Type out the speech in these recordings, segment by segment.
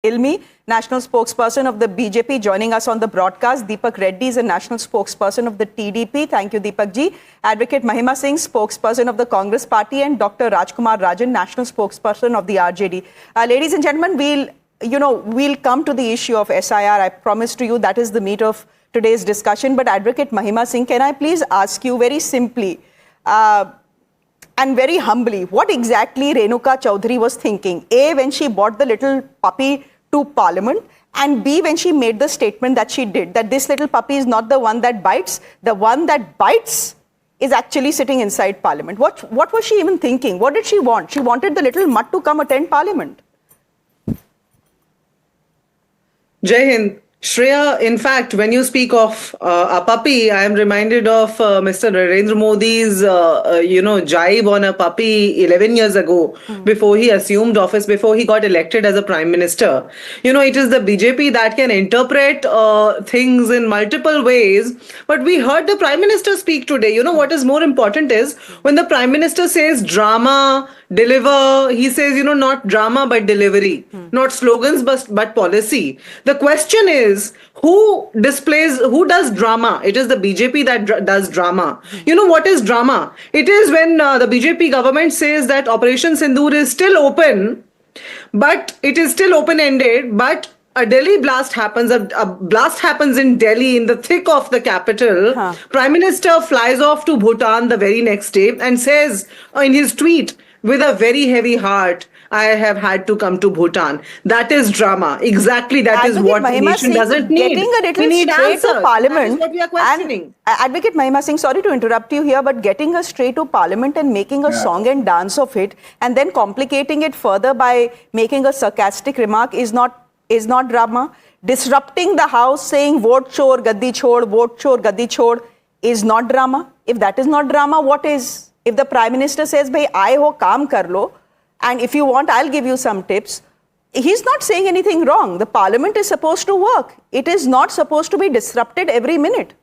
Ilmi, national spokesperson of the BJP, joining us on the broadcast. Deepak Reddy is a national spokesperson of the TDP. Thank you, Deepak ji. Advocate Mahima Singh, spokesperson of the Congress Party, and Dr. Rajkumar Rajan, national spokesperson of the RJD. Ladies and gentlemen, we'll come to the issue of SIR. I promise to you that is the meat of today's discussion. But Advocate Mahima Singh, can I please ask you very simply and very humbly, what exactly Renuka Chaudhary was thinking? A, when she bought the little puppy to Parliament, and B, when she made the statement that she did, that this little puppy is not the one that bites, the one that bites is actually sitting inside Parliament. What was she even thinking? What did she want? She wanted the little mutt to come attend Parliament. Jai Hind. Shreya, in fact, when you speak of a puppy, I am reminded of Mr. Narendra Modi's, jibe on a puppy 11 years ago, before he assumed office, before he got elected as a prime minister. You know, it is the BJP that can interpret things in multiple ways. But we heard the prime minister speak today. You know, what is more important is when the prime minister says drama, deliver, he says, not drama but delivery, not slogans but policy. The question is, who does drama? It is the BJP that does drama. You know what is drama? It is when the BJP government says that Operation Sindoor is still open, but it is still open-ended, but a Delhi blast happens, a blast happens in Delhi in the thick of the capital. Prime Minister flies off to Bhutan the very next day and says in his tweet, with a very heavy heart, I have had to come to Bhutan. That is drama. Exactly, that is what the nation doesn't need. Getting a little straight to Parliament. That is what we are questioning. Advocate Mahima Singh, sorry to interrupt you here, but getting her straight to Parliament and making a song and dance of it, and then complicating it further by making a sarcastic remark is not drama. Disrupting the House, saying vote chor, gaddi chhod, vote chor, gaddi chhod is not drama. If that is not drama, what is? If the Prime Minister says, bhai, aaye ho, kaam kar lo, and if you want, I'll give you some tips, he's not saying anything wrong. The Parliament is supposed to work. It is not supposed to be disrupted every minute.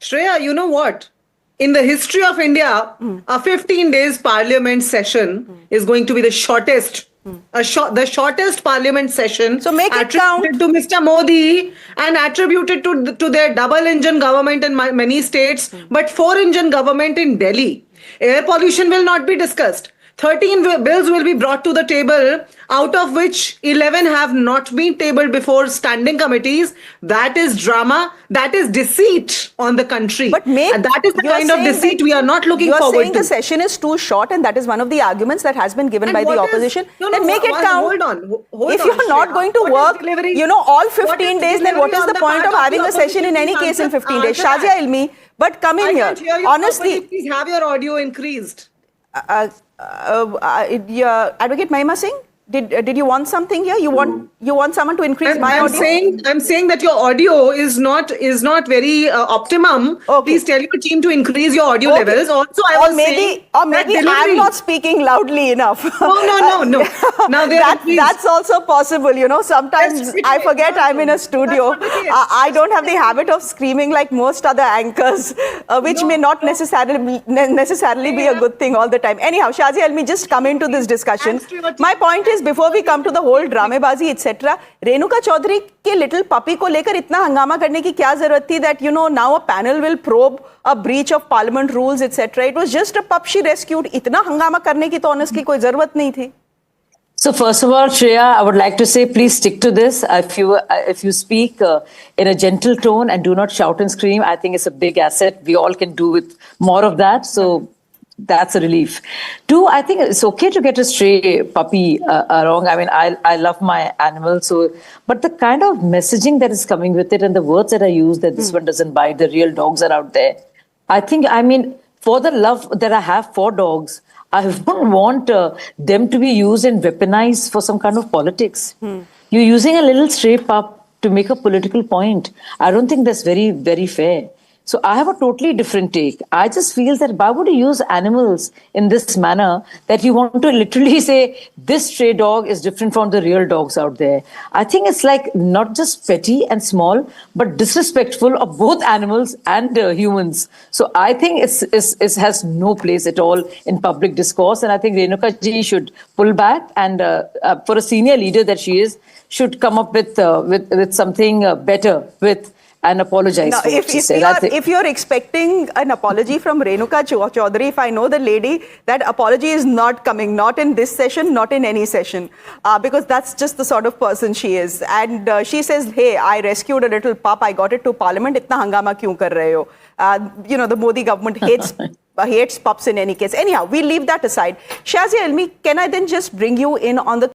Shreya, you know what? In the history of India, a 15 days Parliament session is going to be the shortest. The shortest Parliament session, so make it count, to Mr. Modi and attributed to their double-engine government in many states, but four-engine government in Delhi. Air pollution will not be discussed. 13 bills will be brought to the table, out of which 11 have not been tabled before standing committees. That is drama. That is deceit on the country. But and that is the kind of deceit we are not looking forward to. You are saying the session is too short, and that is one of the arguments that has been given by the opposition. Then make it count. If you're not going to work, all 15 days, then what is the point of having a session in any case in 15 days? Shazia Ilmi, but come in here. Honestly, please have your audio increased. Advocate Mahima Singh, did you want something here? You want someone to increase my audio? I'm saying that your audio is not very optimum. Okay. Please tell your team to increase your audio levels. Also, maybe I'm not speaking loudly enough. No. Now that's also possible. Sometimes I forget I'm in a studio. I don't have the habit of screaming like most other anchors, which may not necessarily be a good thing all the time. Anyhow, Shazia, let me just come into this discussion. My point is, before we come to the whole ड्रामेबाजी etc., Renuka Chaudhary के little puppy को लेकर इतना हंगामा करने की क्या जरूरत थी that now a panel will probe a breach of parliament rules etc. It was just a pup she rescued. इतना हंगामा करने की तो honestly कोई जरूरत नहीं थी. So first of all, Shreya, I would like to say, please stick to this. If you speak in a gentle tone and do not shout and scream, I think it's a big asset. We all can do with more of that. So that's a relief. Two, I think it's okay to get a stray puppy wrong. I mean, I love my animals, but the kind of messaging that is coming with it and the words that I use, that this one doesn't bite, the real dogs are out there. I mean, for the love that I have for dogs, I wouldn't want them to be used and weaponized for some kind of politics. You're using a little stray pup to make a political point. I don't think that's very, very fair. So I have a totally different take. I just feel that why would you use animals in this manner that you want to literally say this stray dog is different from the real dogs out there? I think it's like not just petty and small, but disrespectful of both animals and humans. So I think it has no place at all in public discourse. And I think Renuka ji should pull back and for a senior leader that she is, should come up with something better and apologize Now, for what she said. if you're expecting an apology from Renuka Chaudhary, if I know the lady, that apology is not coming, not in this session, not in any session, because that's just the sort of person she is. And she says, hey, I rescued a little pup, I got it to parliament, itna hangama kyun kar rahe ho? You know, the Modi government hates pups in any case. Anyhow, we'll leave that aside. Shazia Almi, can I then just bring you in on the